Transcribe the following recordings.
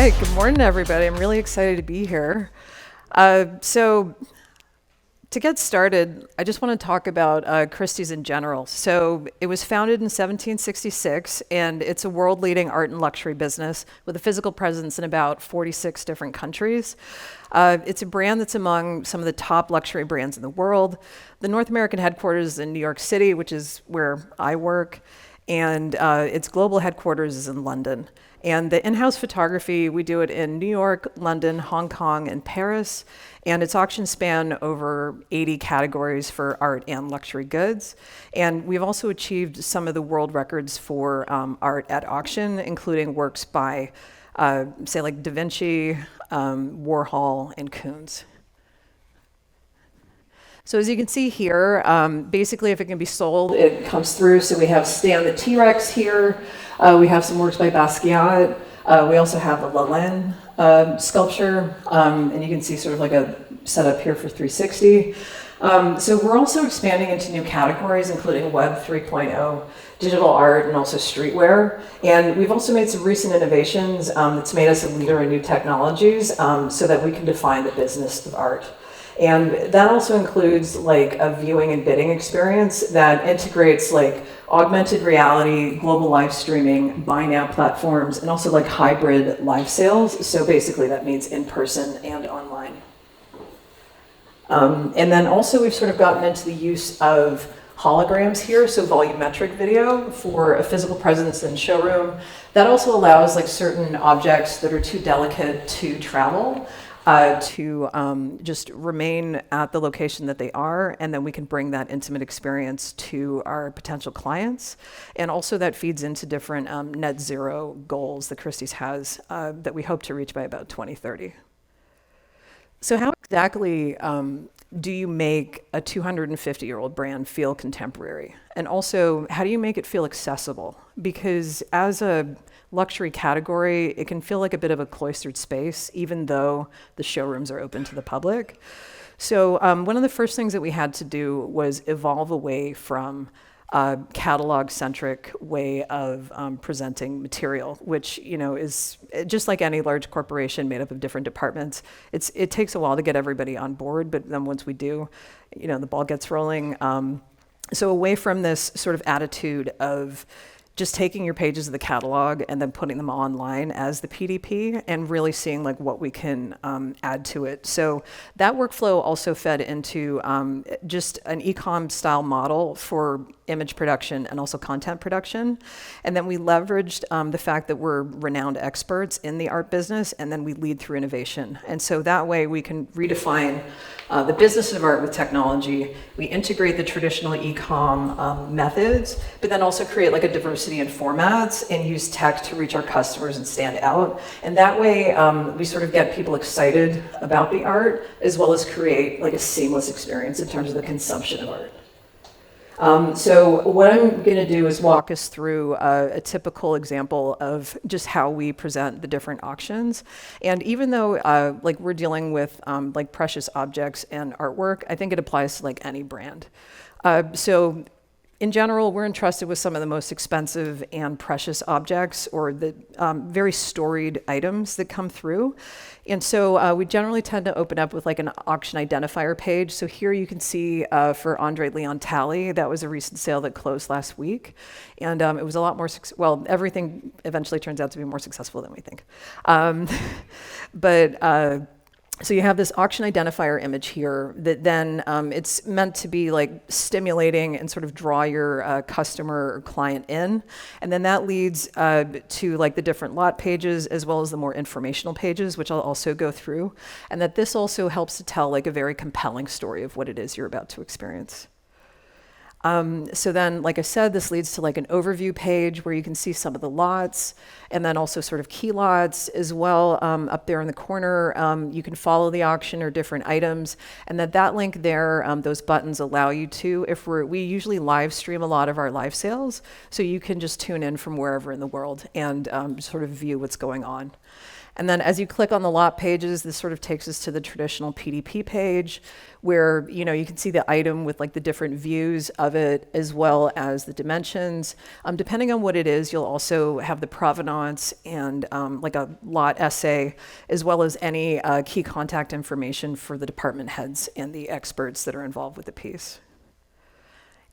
right, good morning, everybody. I'm really excited to be here. So to get started, I just want to talk about Christie's in general. So it was founded in 1766, and it's a world-leading art and luxury business with a physical presence in about 46 different countries. It's a brand that's among some of the top luxury brands in the world. The North American headquarters is in New York City, which is where I work, and its global headquarters is in London. And the in-house photography, we do it in New York, London, Hong Kong, and Paris. And its auctions span over 80 categories for art and luxury goods. And we've also achieved some of the world records for art at auction, including works by, say, like Da Vinci, Warhol, and Koons. So as you can see here, basically if it can be sold, it comes through. So we have Stan the T-Rex here. We have some works by Basquiat. We also have a Lalin sculpture, and you can see sort of like a setup here for 360. So we're also expanding into new categories, including Web 3.0, digital art, and also streetwear. And we've also made some recent innovations that's made us a leader in new technologies so that we can define the business of art. And that also includes like a viewing and bidding experience that integrates like augmented reality, global live streaming, buy now platforms, and also like hybrid live sales. So basically that means in person and online. And then also we've sort of gotten into the use of holograms here, so volumetric video for a physical presence in showroom. That also allows like certain objects that are too delicate to travel to just remain at the location that they are, and then we can bring that intimate experience to our potential clients. And also that feeds into different net zero goals that Christie's has that we hope to reach by about 2030. So how exactly do you make a 250-year-old brand feel contemporary? And also, how do you make it feel accessible? Because as a luxury category, it can feel like a bit of a cloistered space, even though the showrooms are open to the public. So one of the first things that we had to do was evolve away from a catalog-centric way of presenting material, which is just like any large corporation made up of different departments. It takes a while to get everybody on board, but then once we do, the ball gets rolling. So away from this sort of attitude of just taking your pages of the catalog and then putting them online as the PDP and really seeing like what we can add to it. So that workflow also fed into just an e-com style model for image production and also content production. And then we leveraged the fact that we're renowned experts in the art business, and then we lead through innovation. And so that way we can redefine the business of art with technology. We integrate the traditional e-com methods, but then also create like a diversity in formats and use tech to reach our customers and stand out. And that way we sort of get people excited about the art, as well as create like a seamless experience in terms of the consumption of art. So what I'm going to do is walk us through a typical example of just how we present the different auctions. And even though like we're dealing with like precious objects and artwork, I think it applies to like any brand. So in general, we're entrusted with some of the most expensive and precious objects, or the very storied items that come through. And so we generally tend to open up with like an auction identifier page. So here you can see for Andre Leon Talley, that was a recent sale that closed last week. And it was a lot more, well, everything eventually turns out to be more successful than we think. So you have this auction identifier image here that then it's meant to be like stimulating and sort of draw your customer or client in. And then that leads to like the different lot pages as well as the more informational pages, which I'll also go through. And that this also helps to tell like a very compelling story of what it is you're about to experience. So then, like I said, this leads to like an overview page where you can see some of the lots, and then also sort of key lots as well. Up there in the corner, you can follow the auction or different items, and that link there, those buttons allow you to, we usually live stream a lot of our live sales, so you can just tune in from wherever in the world and sort of view what's going on. And then as you click on the lot pages, this sort of takes us to the traditional PDP page where, you know, you can see the item with like the different views of it as well as the dimensions. Depending on what it is, you'll also have the provenance and like a lot essay, as well as any key contact information for the department heads and the experts that are involved with the piece.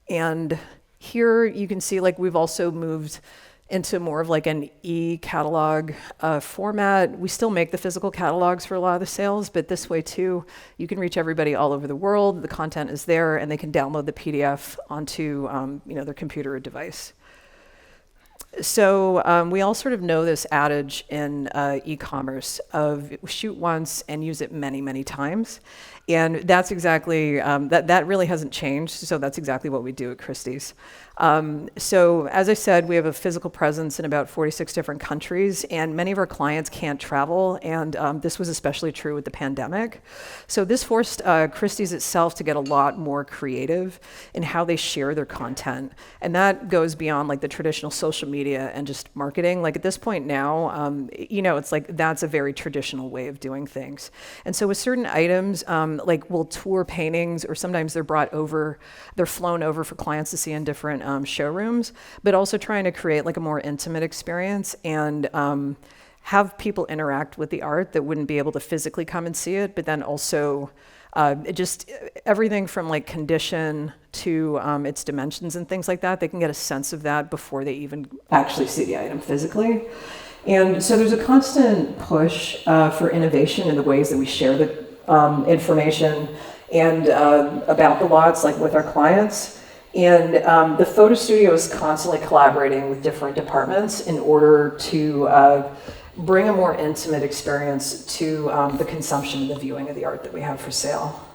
And here you can see like we've also moved into more of like an e-catalog format. We still make the physical catalogs for a lot of the sales, but this way too, you can reach everybody all over the world. The content is there and they can download the PDF onto you know, their computer or device. So we all sort of know this adage in e-commerce of shoot once and use it many, many times. And that's exactly, that really hasn't changed. So that's exactly what we do at Christie's. So as I said, we have a physical presence in about 46 different countries, and many of our clients can't travel, and this was especially true with the pandemic. So this forced Christie's itself to get a lot more creative in how they share their content. And that goes beyond like the traditional social media and just marketing. Like at this point now, you know, it's like that's a very traditional way of doing things. And so with certain items, like we'll tour paintings, or sometimes they're brought over, they're flown over for clients to see in different showrooms, but also trying to create like a more intimate experience and have people interact with the art that wouldn't be able to physically come and see it, but then also just everything from like condition to its dimensions and things like that. They can get a sense of that before they even actually see the item physically. And so there's a constant push for innovation in the ways that we share the information and about the lots, like with our clients. And the photo studio is constantly collaborating with different departments in order to bring a more intimate experience to the consumption and the viewing of the art that we have for sale.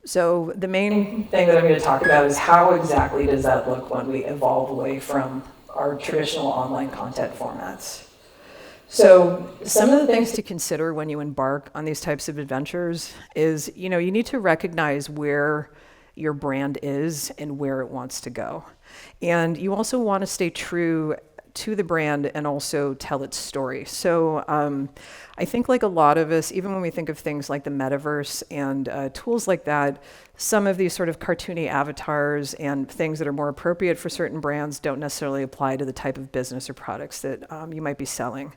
So the main thing that I'm going to talk about is how exactly does that look when we evolve away from our traditional online content formats. So some of the things to consider when you embark on these types of adventures is, you know, you need to recognize where your brand is and where it wants to go. And you also want to stay true to the brand and also tell its story. So I think like a lot of us, even when we think of things like the metaverse and tools like that, some of these sort of cartoony avatars and things that are more appropriate for certain brands don't necessarily apply to the type of business or products that you might be selling.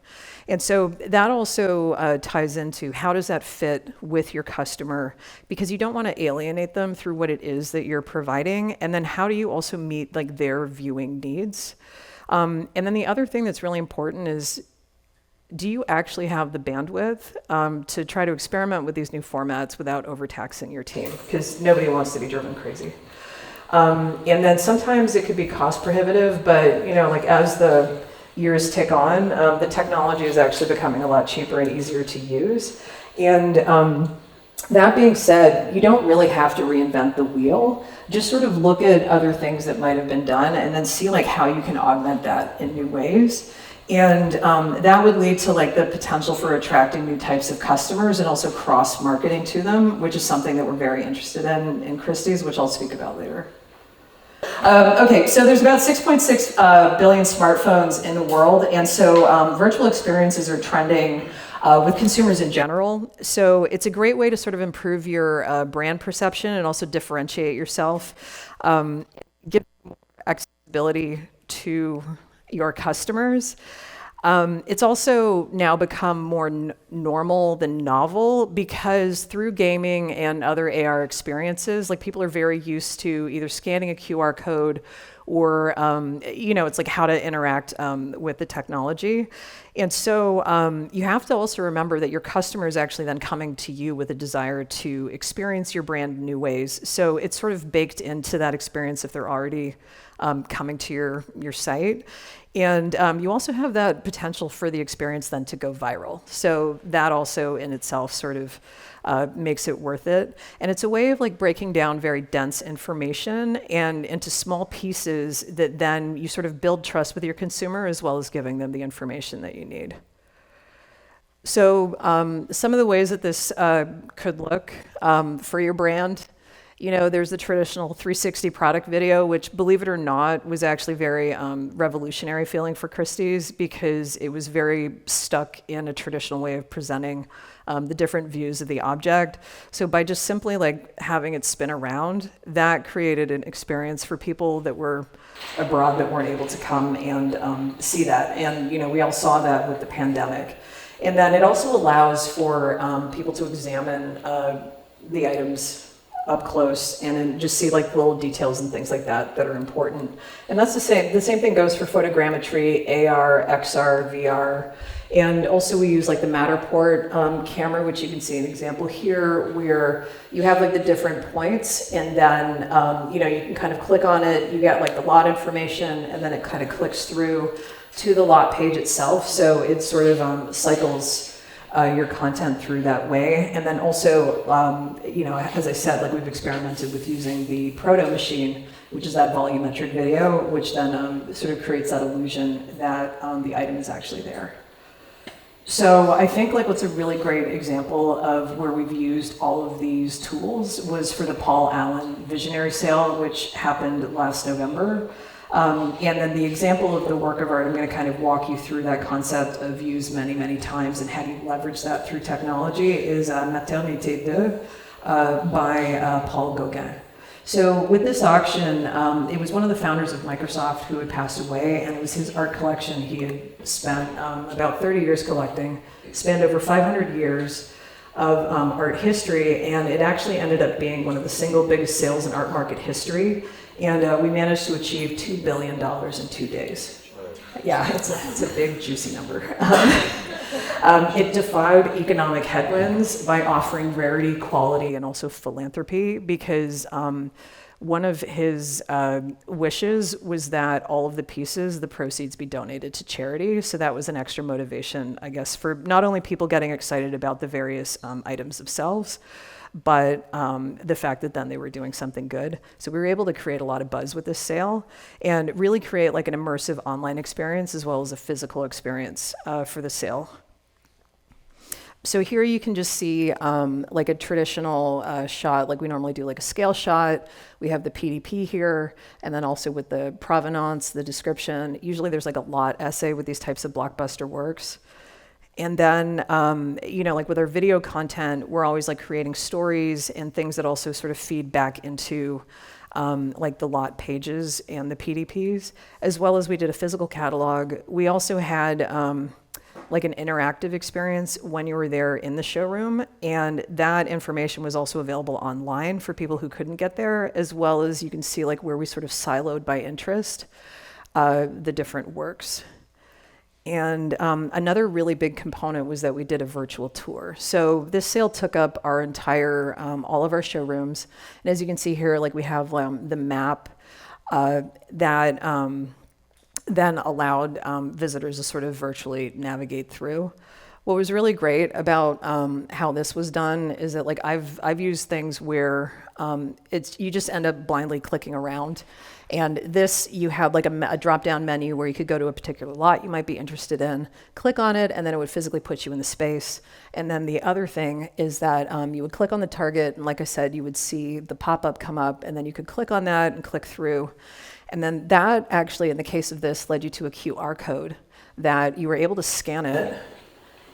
And so that also ties into how does that fit with your customer, because you don't want to alienate them through what it is that you're providing. And then how do you also meet like their viewing needs? And then the other thing that's really important is, do you actually have the bandwidth to try to experiment with these new formats without overtaxing your team? Because nobody wants to be driven crazy. And then sometimes it could be cost prohibitive, but you know, like as the years tick on, the technology is actually becoming a lot cheaper and easier to use. And that being said, you don't really have to reinvent the wheel. Just sort of look at other things that might have been done and then see like how you can augment that in new ways. And that would lead to like the potential for attracting new types of customers and also cross-marketing to them, which is something that we're very interested in Christie's, which I'll speak about later. Okay, so there's about 6.6 billion smartphones in the world, and so virtual experiences are trending with consumers in general. So it's a great way to sort of improve your brand perception and also differentiate yourself, give more accessibility to your customers. It's also now become more normal than novel, because through gaming and other AR experiences, like people are very used to either scanning a QR code or, you know, it's like how to interact with the technology. And so you have to also remember that your customer is actually then coming to you with a desire to experience your brand in new ways. So it's sort of baked into that experience if they're already coming to your site. And you also have that potential for the experience then to go viral. So that also in itself sort of makes it worth it. And it's a way of like breaking down very dense information and into small pieces that then you sort of build trust with your consumer as well as giving them the information that you need. So some of the ways that this could look for your brand, there's the traditional 360 product video, which, believe it or not, was actually very revolutionary feeling for Christie's, because it was very stuck in a traditional way of presenting the different views of the object. So by just simply like having it spin around, that created an experience for people that were abroad that weren't able to come and see that. And we all saw that with the pandemic. And then it also allows for people to examine the items up close and then just see like little details and things like that that are important. And that's the same thing goes for photogrammetry, AR, XR, VR. And also we use like the Matterport camera, which you can see an example here, where you have like the different points, and then you can kind of click on it, you get like the lot information, and then it kind of clicks through to the lot page itself. So it sort of cycles your content through that way. And then also, as I said, like we've experimented with using the proto machine, which is that volumetric video, which then sort of creates that illusion that the item is actually there. So I think like what's a really great example of where we've used all of these tools was for the Paul Allen Visionary Sale, which happened last November. And then the example of the work of art, I'm going to kind of walk you through that concept of use many, many times and how do you leverage that through technology, is Maternité 2 by Paul Gauguin. So with this auction, it was one of the founders of Microsoft who had passed away, and it was his art collection he had spent about 30 years collecting, spanned over 500 years of art history, and it actually ended up being one of the single biggest sales in art market history. And we managed to achieve $2 billion in 2 days. Yeah, it's a big, juicy number. It defied economic headwinds by offering rarity, quality, and also philanthropy, because one of his wishes was that all of the pieces, the proceeds, be donated to charity. So that was an extra motivation, I guess, for not only people getting excited about the various items themselves, but the fact that then they were doing something good. So we were able to create a lot of buzz with this sale and really create like an immersive online experience as well as a physical experience for the sale. So here you can just see like a traditional shot, like we normally do like a scale shot. We have the PDP here, and then also with the provenance, the description. Usually there's like a lot essay with these types of blockbuster works. And then, like with our video content, we're always like creating stories and things that also sort of feed back into like the lot pages and the PDPs, as well as we did a physical catalog. We also had like an interactive experience when you were there in the showroom, and that information was also available online for people who couldn't get there, as well as you can see like where we sort of siloed by interest the different works. And another really big component was that we did a virtual tour. So this sale took up our entire, all of our showrooms. And as you can see here, like we have the map that then allowed visitors to sort of virtually navigate through. What was really great about how this was done is that like I've used things where you just end up blindly clicking around. And this, you had like a drop-down menu where you could go to a particular lot you might be interested in, click on it, and then it would physically put you in the space. And then the other thing is that you would click on the target, and like I said, you would see the pop-up come up, and then you could click on that and click through. And then that actually, in the case of this, led you to a QR code that you were able to scan it.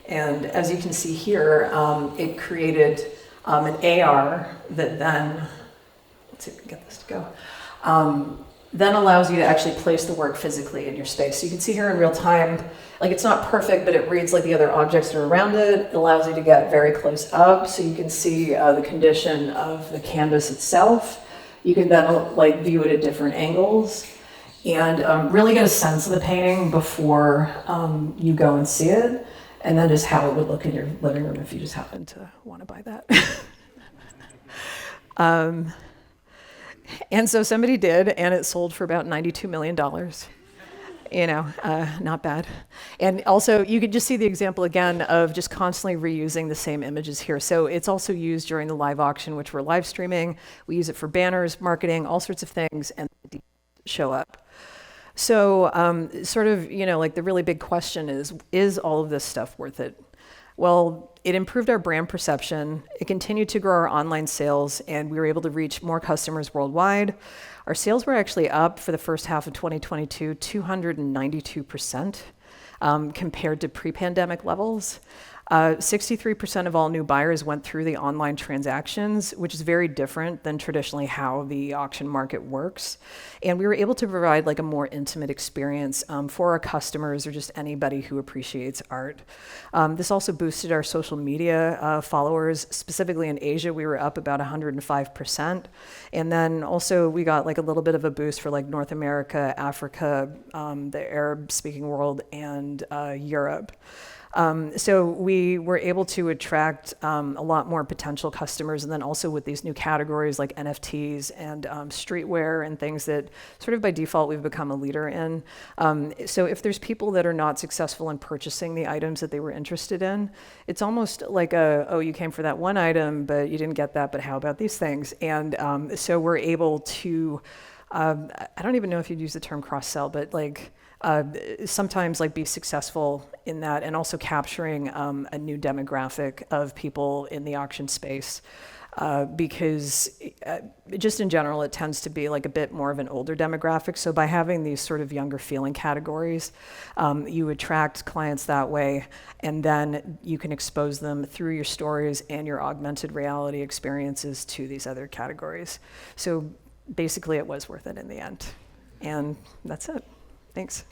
And as you can see here, it created an AR that then, let's see if we can get this to go, then allows you to actually place the work physically in your space. So you can see here in real time, like it's not perfect, but it reads like the other objects that are around it. It allows you to get very close up, so you can see the condition of the canvas itself. You can then like view it at different angles and really get a sense of the painting before you go and see it, and then just how it would look in your living room if you just happen to want to buy that. And so somebody did, and it sold for about $92 million. Not bad. And also, you could just see the example again of just constantly reusing the same images here. So it's also used during the live auction, which we're live streaming. We use it for banners, marketing, all sorts of things, and they show up. So sort of, like the really big question is all of this stuff worth it? Well, it improved our brand perception, it continued to grow our online sales, and we were able to reach more customers worldwide. Our sales were actually up for the first half of 2022, 292%, compared to pre-pandemic levels. 63% of all new buyers went through the online transactions, which is very different than traditionally how the auction market works. And we were able to provide like a more intimate experience for our customers or just anybody who appreciates art. This also boosted our social media followers. Specifically in Asia, we were up about 105%. And then also we got like a little bit of a boost for like North America, Africa, the Arab-speaking world, and Europe. So we were able to attract a lot more potential customers, and then also with these new categories like NFTs and streetwear and things that sort of by default we've become a leader in. So if there's people that are not successful in purchasing the items that they were interested in, it's almost like oh, you came for that one item, but you didn't get that, but how about these things? And so we're able to, I don't even know if you'd use the term cross-sell, but like, sometimes like be successful in that, and also capturing a new demographic of people in the auction space, because just in general it tends to be like a bit more of an older demographic. So by having these sort of younger feeling categories, you attract clients that way, and then you can expose them through your stories and your augmented reality experiences to these other categories. So basically it was worth it in the end, and that's it. Thanks.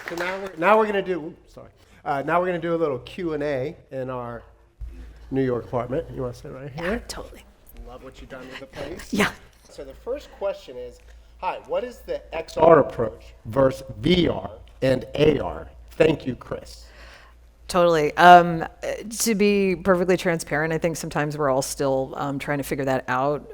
So now we're going to do. Now we're going to do a little Q&A in our New York apartment. You want to sit right here? Yeah, totally. Love what you've done with the place. Yeah. So the first question is, hi, what is the XR approach versus VR and AR? Thank you, Chris. Totally. To be perfectly transparent, I think sometimes we're all still trying to figure that out.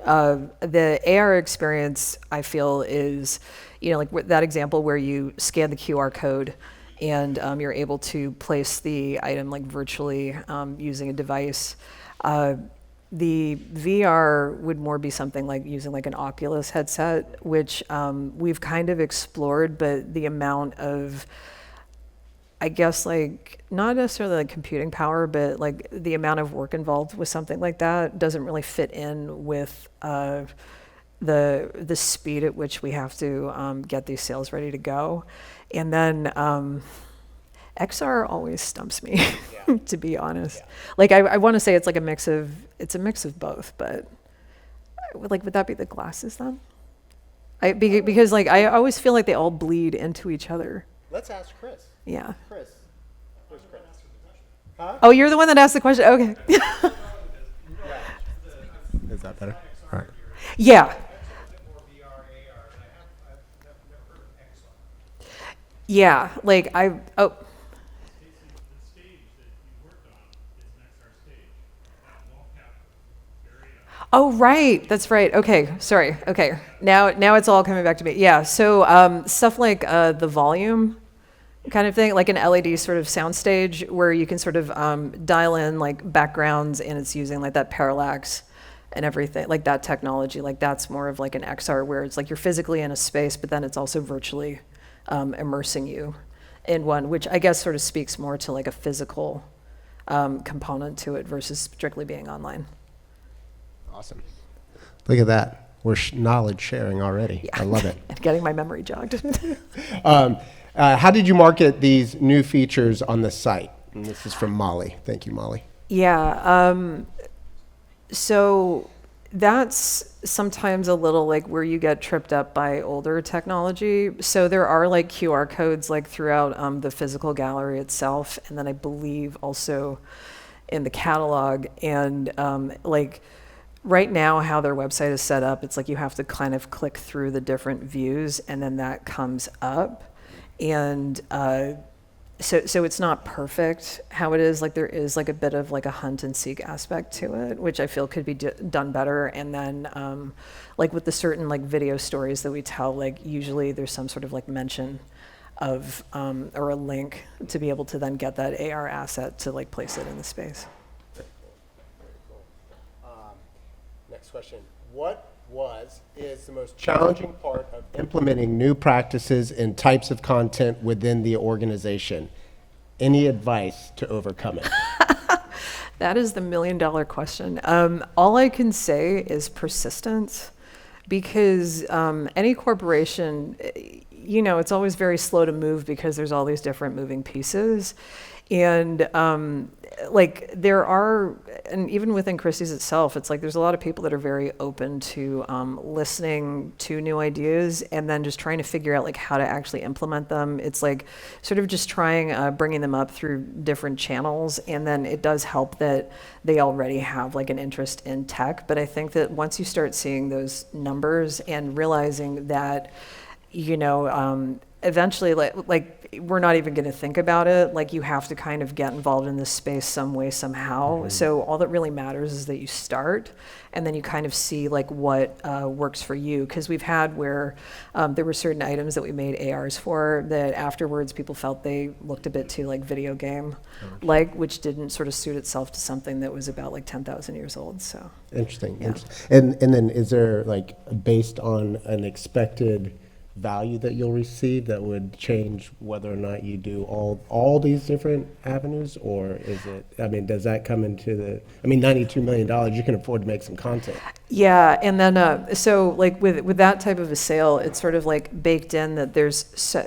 The AR experience, I feel, is, like that example where you scan the QR code and you're able to place the item like virtually using a device. The VR would more be something like using like an Oculus headset, which we've kind of explored, but the amount of, I guess, like not necessarily like computing power, but like the amount of work involved with something like that doesn't really fit in with the speed at which we have to get these sales ready to go. And then XR always stumps me, to be honest. Yeah. Like I want to say it's a mix of both, but like would that be the glasses then? Because like I always feel like they all bleed into each other. Let's ask Chris. Yeah. Chris. Where's Chris? Huh? Oh, you're the one that asked the question? Okay. Is that better? All right. Yeah. Yeah, like Oh, right. That's right. Okay. Sorry. Okay. Now it's all coming back to me. Yeah. So stuff like the volume kind of thing, like an LED sort of soundstage where you can sort of dial in like backgrounds, and it's using like that parallax and everything, like that technology. Like that's more of like an XR where it's like you're physically in a space, but then it's also virtually immersing you in one, which I guess sort of speaks more to like a physical component to it versus strictly being online. Awesome. Look at that. We're knowledge sharing already. Yeah. I love it. And getting my memory jogged. How did you market these new features on the site? And this is from Molly. Thank you, Molly. Yeah. So that's sometimes a little like where you get tripped up by older technology. So there are like QR codes like throughout the physical gallery itself, and then I believe also in the catalog. And like right now how their website is set up, it's like you have to kind of click through the different views, and then that comes up. And so it's not perfect how it is. Like there is like a bit of like a hunt and seek aspect to it, which I feel could be done better. And then like with the certain like video stories that we tell, like usually there's some sort of like mention of or a link to be able to then get that AR asset to like place it in the space. Very cool. Next question. What is the most challenging part of implementing new practices and types of content within the organization? Any advice to overcome it? That is the million-dollar question. All I can say is persistence, because any corporation, it's always very slow to move because there's all these different moving pieces. And there are, and even within Christie's itself, it's like there's a lot of people that are very open to listening to new ideas and then just trying to figure out like how to actually implement them. It's like sort of just trying, bringing them up through different channels. And then it does help that they already have like an interest in tech. But I think that once you start seeing those numbers and realizing that, eventually, like we're not even going to think about it. Like you have to kind of get involved in this space some way, somehow. Mm-hmm. So all that really matters is that you start, and then you kind of see like what works for you. Because we've had where there were certain items that we made ARs for that afterwards people felt they looked a bit too like video game, like, which didn't sort of suit itself to something that was about like 10,000 years old. So interesting. Yeah. And then is there like based on an expected value that you'll receive that would change whether or not you do all these different avenues, or is it, does that come into $92 million, you can afford to make some content. Yeah, and then so like with that type of a sale, it's sort of like baked in that there's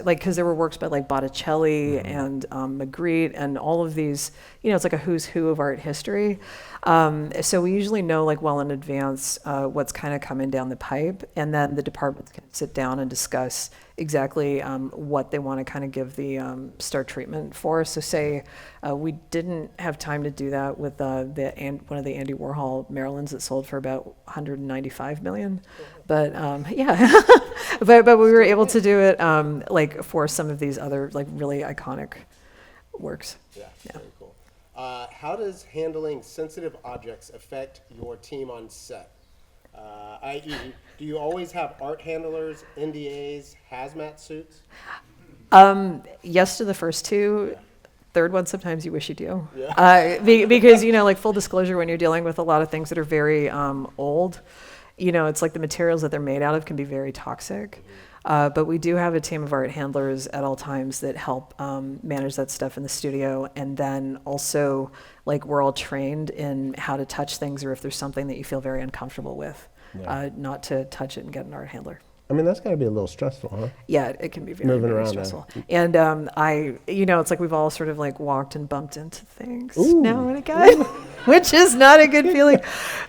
because there were works by like Botticelli and Magritte and all of these, it's like a who's who of art history. So we usually know like well in advance what's kind of coming down the pipe, and then the departments can sit down and discuss exactly what they want to kind of give the star treatment for. So say we didn't have time to do that with one of the Andy Warhol Marylands that sold for about 195 million, but yeah, but we were able to do it like for some of these other like really iconic works. Yeah. Very cool. How does handling sensitive objects affect your team on set? I.e., do you always have art handlers, NDAs, hazmat suits? Yes to the first two. Yeah. Third one, sometimes you wish you do. Yeah. Because, like full disclosure, when you're dealing with a lot of things that are very old, it's like the materials that they're made out of can be very toxic. But we do have a team of art handlers at all times that help manage that stuff in the studio. And then also, like, we're all trained in how to touch things, or if there's something that you feel very uncomfortable with, not to touch it and get an art handler. That's got to be a little stressful, huh? Yeah, it can be very stressful. And it's like we've all sort of like walked and bumped into things now and again, which is not a good feeling.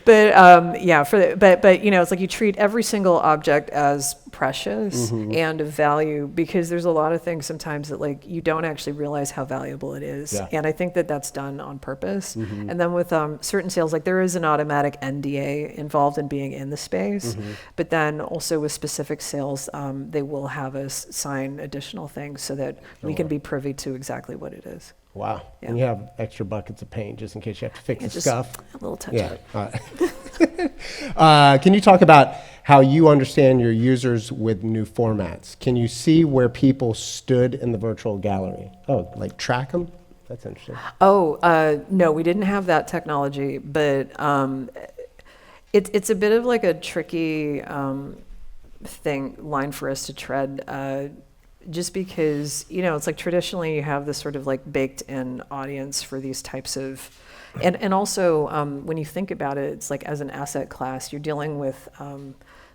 But it's like you treat every single object as precious and of value, because there's a lot of things sometimes that like you don't actually realize how valuable it is. Yeah. And I think that that's done on purpose. And then with certain sales, like there is an automatic NDA involved in being in the space, but then also with specific sales, they will have us sign additional things so that we can be privy to exactly what it is. Wow. Yeah. And you have extra buckets of paint just in case you have to fix the scuff. A little touch up. Can you talk about how you understand your users with new formats? Can you see where people stood in the virtual gallery? Oh, like track them? That's interesting. No, we didn't have that technology, but it's a bit of like a tricky line for us to tread, just because it's like traditionally you have this sort of like baked in audience for these types of, and also when you think about it, it's like as an asset class you're dealing with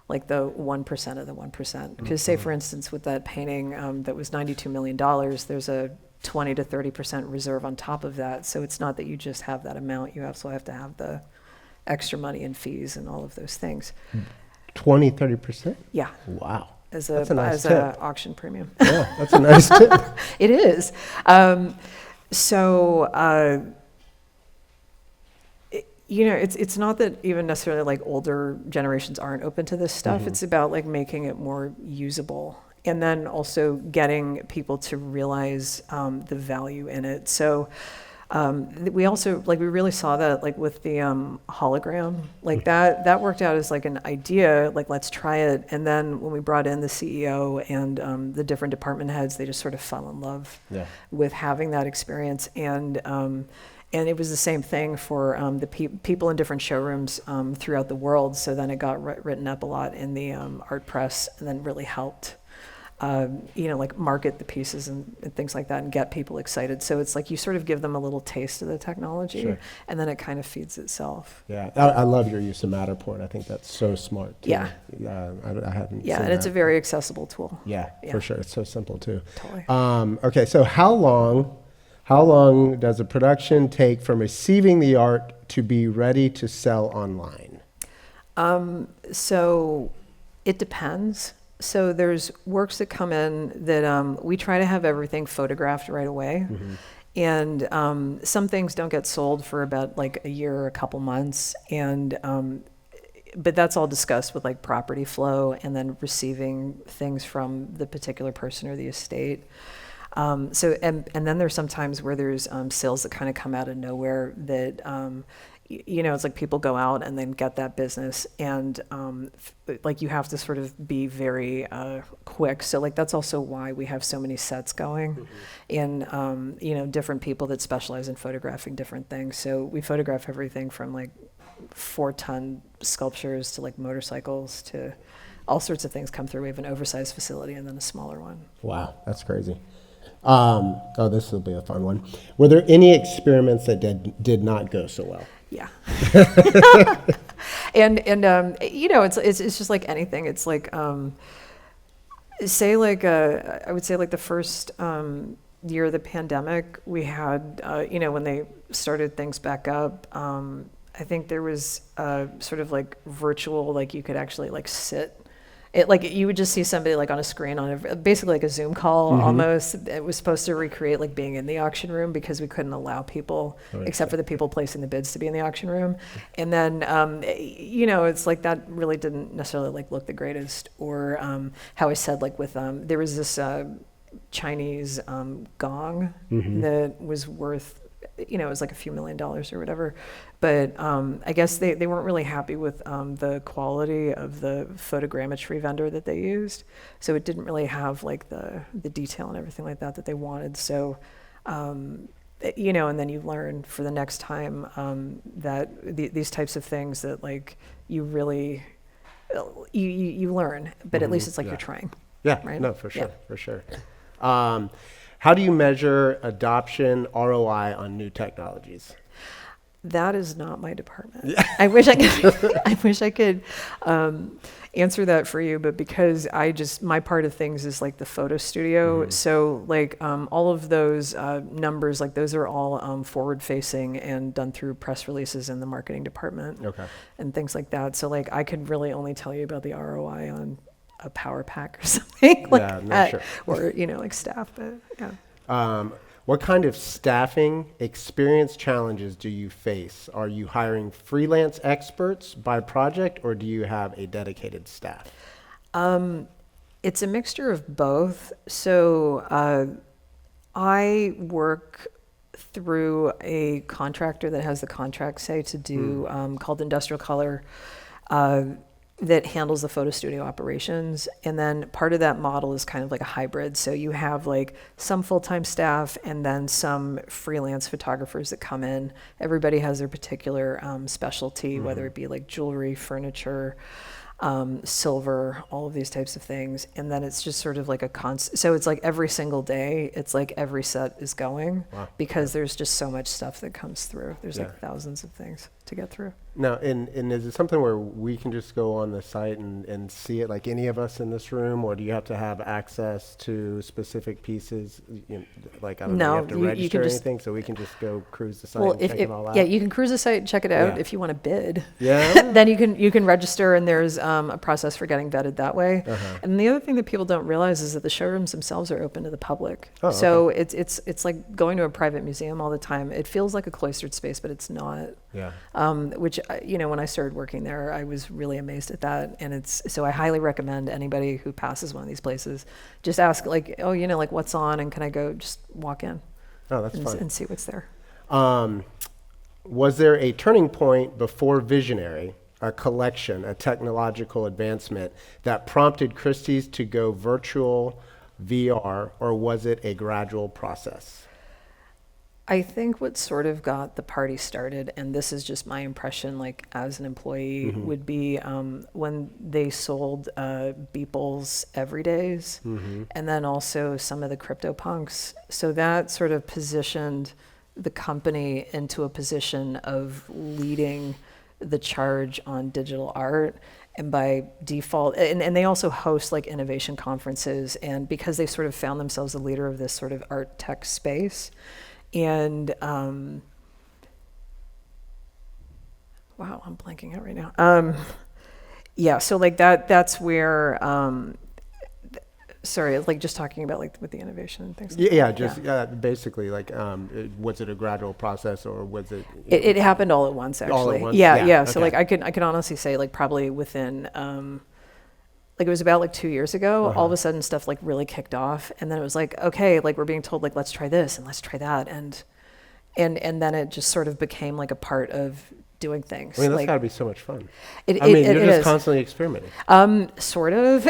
like the 1% of the 1%, because say for instance with that painting that was $92 million, there's a 20 to 30% reserve on top of that. So it's not that you just have that amount, you also have to have the extra money and fees and all of those things. 20, 30%? Yeah. Wow. As That's a nice a tip. auction premium. Yeah, that's a nice tip. It is. It's not that even necessarily like older generations aren't open to this stuff. It's about like making it more usable, and then also getting people to realize the value in it. So We also, like, we really saw that, like, with the hologram, like, that worked out as, like, an idea, like, let's try it. And then when we brought in the CEO and the different department heads, they just sort of fell in love with having that experience. And it was the same thing for the people in different showrooms throughout the world. So then it got written up a lot in the art press, and then really helped, like, market the pieces and things like that and get people excited. So it's like you sort of give them a little taste of the technology, and then it kind of feeds itself. Yeah, I love your use of Matterport. I think that's so smart, too. Yeah. I haven't seen and it's a very accessible tool. Yeah, for sure. It's so simple, too. Totally. Okay, so how long does a production take from receiving the art to be ready to sell online? So it depends. So there's works that come in that we try to have everything photographed right away. And some things don't get sold for about like a year or a couple months. But that's all discussed with like property flow and then receiving things from the particular person or the estate. And then there's sometimes where there's sales that kind of come out of nowhere that, it's like people go out and then get that business, and like you have to sort of be very quick. So like that's also why we have so many sets going, and different people that specialize in photographing different things. So we photograph everything from like 4-ton sculptures to like motorcycles to all sorts of things come through. We have an oversized facility and then a smaller one. Wow, that's crazy. This will be a fun one. Were there any experiments that did not go so well? Yeah. and it's just like anything. It's like, say like, I would say like the first year of the pandemic, we had, when they started things back up, I think there was sort of like virtual, like you could actually like sit. It, like you would just see somebody like on a screen on basically like a Zoom call almost. It was supposed to recreate like being in the auction room because we couldn't allow people, except for the people placing the bids, to be in the auction room. And then, it's like that really didn't necessarily like look the greatest. Or how I said like with, there was this Chinese gong that was worth, it was like a few $1 million or whatever. But I guess they weren't really happy with the quality of the photogrammetry vendor that they used. So it didn't really have like the detail and everything like that they wanted. So, and then you learn for the next time that these types of things that like you really, you learn, but at least it's like you're trying. Yeah, right? No, for sure, for sure. How do you measure adoption ROI on new technologies? That is not my department. I wish I could answer that for you, but because my part of things is like the photo studio. So like all of those numbers, like those are all forward facing and done through press releases in the marketing department and things like that. So like I could really only tell you about the ROI on a power pack or something like that, sure. Or like staff, but yeah. What kind of staffing experience challenges do you face? Are you hiring freelance experts by project, or do you have a dedicated staff? It's a mixture of both. So I work through a contractor that has the contract, say, to do called Industrial Color, that handles the photo studio operations. And then part of that model is kind of like a hybrid. So you have like some full-time staff and then some freelance photographers that come in. Everybody has their particular specialty, whether it be like jewelry, furniture, silver, all of these types of things. And then it's just sort of like a constant. So it's like every single day, it's like every set is going because there's just so much stuff that comes through. There's like thousands of things to get through. Now, and is it something where we can just go on the site and see it like any of us in this room, or do you have to have access to specific pieces? Like, I don't know, you have to register or anything, so we can just go cruise the site and check it all out? Yeah, you can cruise the site and check it out if you want to bid. Yeah. Then you can register, and there's a process for getting vetted that way. And the other thing that people don't realize is that the showrooms themselves are open to the public. So it's like going to a private museum all the time. It feels like a cloistered space, but it's not. Yeah. Which, when I started working there, I was really amazed at that. And so I highly recommend anybody who passes one of these places, just ask like, like what's on, and can I go just walk in? Oh, that's fun. And see what's there. Was there a turning point before Visionary, a collection, a technological advancement that prompted Christie's to go virtual VR, or was it a gradual process? I think what sort of got the party started, and this is just my impression, like as an employee, would be when they sold Beeple's Everydays, and then also some of the CryptoPunks. So that sort of positioned the company into a position of leading the charge on digital art. And by default, and they also host like innovation conferences, and because they sort of found themselves a leader of this sort of art tech space. And wow, I'm blanking out right now. Yeah, so like that's where sorry, like just talking about like with the innovation and things like Yeah, that. just basically like, was it a gradual process, or was it? It happened all at once, actually. All at once? Yeah, Yeah, yeah. So okay. like I could honestly say like probably within like it was about like 2 years ago, all of a sudden stuff like really kicked off, and then it was like, okay, like we're being told like let's try this and let's try that, and then it just sort of became like a part of doing things. I mean, that's like, gotta be so much fun. It, I mean, it you're just is. constantly experimenting. Sort of.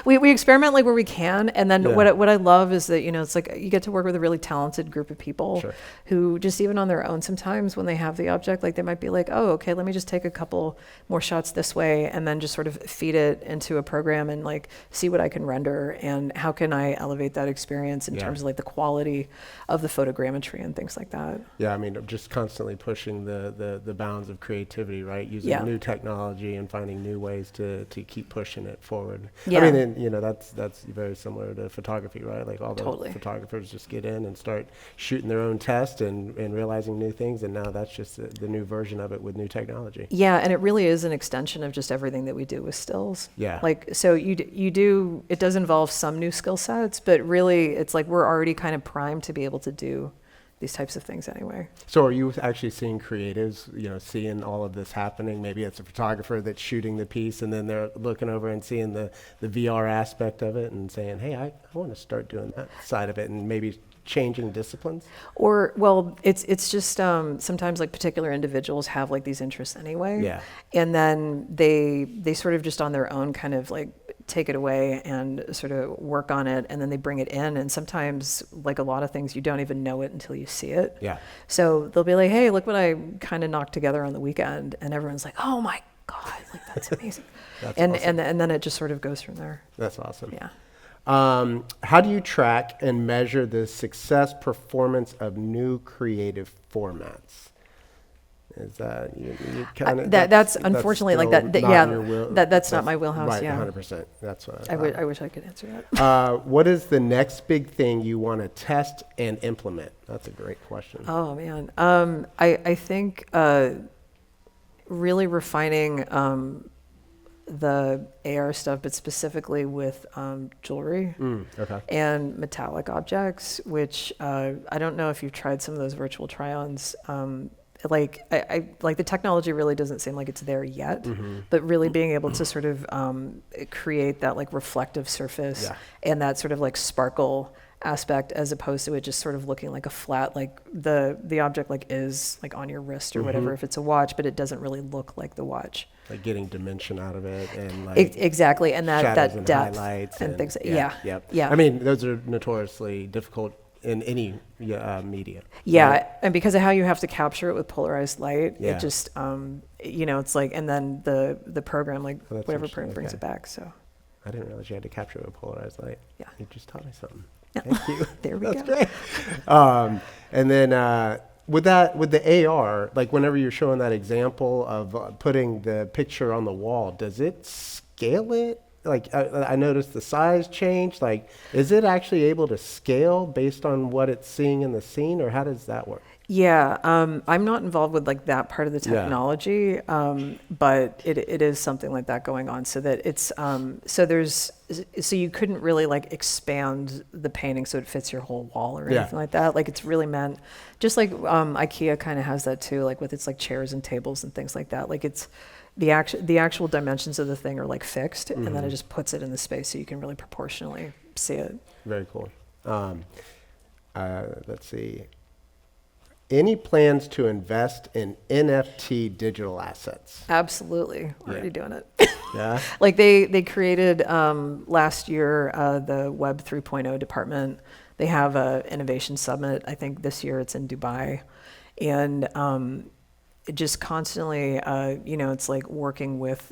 we experiment like where we can, and then Yeah. what I love is that, you know, it's like you get to work with a really talented group of people Sure. who just even on their own sometimes when they have the object, like they might be like, oh, okay, let me just take a couple more shots this way, and then just sort of feed it into a program and like see what I can render and how can I elevate that experience in Yeah. terms of like the quality of the photogrammetry and things like that. Yeah, I mean, just constantly pushing the bounds of creativity, right? Using Yeah. new technology and finding new ways to keep pushing it forward. Yeah. I mean, and, you know, that's very similar to photography, right? Like all the Totally. photographers just get in and start shooting their own test and realizing new things, and now that's just the new version of it with new technology. Yeah, and it really is an extension of just everything that we do with stills. Yeah. Like, so you do, it does involve some new skill sets, but really it's like we're already kind of primed to be able to do these types of things anyway. So are you actually seeing creatives, you know, seeing all of this happening? Maybe it's a photographer that's shooting the piece and then they're looking over and seeing the VR aspect of it and saying, hey, I want to start doing that side of it, and maybe changing disciplines? Or, well, it's just sometimes like particular individuals have like these interests anyway. Yeah. And then they sort of just on their own kind of like take it away and sort of work on it, and then they bring it in, and sometimes like a lot of things you don't even know it until you see it. Yeah. So they'll be like, hey, look what I kind of knocked together on the weekend, and everyone's like, oh my God, like that's amazing. That's and awesome. and then it just sort of goes from there. That's awesome. Yeah. How do you track and measure the success performance of new creative formats? Is that you kind of that's unfortunately like that, yeah, that's not my wheelhouse. Right, yeah, 100%. That's what I wish I could answer that. what is the next big thing you want to test and implement? That's a great question. Oh man, I think really refining the AR stuff, but specifically with jewelry Okay. and metallic objects, which I don't know if you've tried some of those virtual try-ons. Like I like the technology really doesn't seem like it's there yet, but really being able to sort of create that like reflective surface Yeah. and that sort of like sparkle aspect, as opposed to it just sort of looking like a flat, like the object like is like on your wrist or whatever if it's a watch, but it doesn't really look like the watch. Like getting dimension out of it and like Exactly, and shadows that and depth highlights and things. Yeah, Yep. yeah. I mean, those are notoriously difficult in any media. Yeah, right? and because of how you have to capture it with polarized light, Yeah. it just you know, it's like, and then the program, like Oh, that's whatever interesting, program brings okay. it back. So I didn't realize you had to capture it with polarized light. Yeah. You just taught me something. Yeah. Thank you. There we That's go. great. And then with the AR, like whenever you're showing that example of putting the picture on the wall, does it scale it? Like I noticed the size change. Like, is it actually able to scale based on what it's seeing in the scene, or how does that work? yeah, I'm not involved with like that part of the Yeah. technology, but it is something like that going on. So that it's so you couldn't really like expand the painting so it fits your whole wall or Yeah. anything like that. Like it's really meant, just like IKEA kind of has that too, like with its like chairs and tables and things like that. Like it's the actual dimensions of the thing are like fixed, and then it just puts it in the space so you can really proportionally see it. Very cool. Let's see. any plans to invest in NFT digital assets? Absolutely. We're Yeah. already doing it. Yeah. Like they created last year the Web 3.0 department. They have a innovation summit. I think this year it's in Dubai, and it just constantly, it's like working with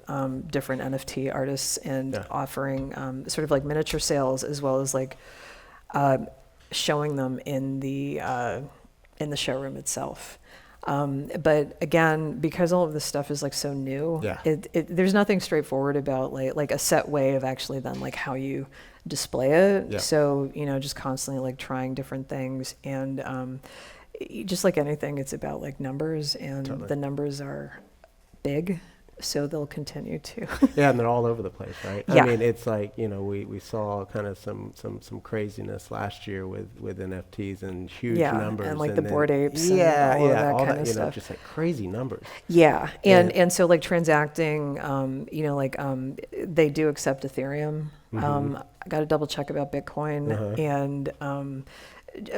different NFT artists and Yeah. offering sort of like miniature sales as well as like showing them in the showroom itself. But again, because all of this stuff is like so new, Yeah. there's nothing straightforward about like a set way of actually then like how you display it. Yeah. So, just constantly like trying different things, and just like anything, it's about like numbers, and Totally. the numbers are big, so they'll continue to. Yeah, and they're all over the place, right? Yeah. I mean, it's like, we saw kind of some craziness last year with NFTs and huge Yeah, numbers. and like the then- Bored Apes and yeah, all of yeah, that all kind that, of stuff. just like crazy numbers. Yeah, And- and so like transacting, they do accept Ethereum. I got to double check about Bitcoin, and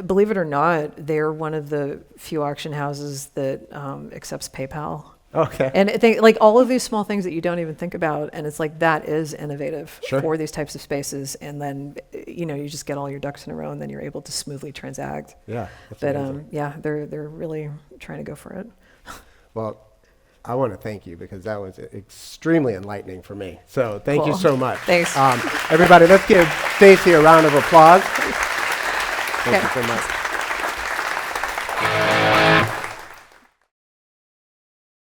believe it or not, they're one of the few auction houses that accepts PayPal. Okay. And like all of these small things that you don't even think about, and it's like that is innovative Sure. for these types of spaces. And then you just get all your ducks in a row, and then you're able to smoothly transact. Yeah. That's But amazing. yeah, they're really trying to go for it. Well, I want to thank you because that was extremely enlightening for me. So thank you Cool. so much. Thanks. Everybody, let's give Stacey a round of applause. Thank Okay. you so much.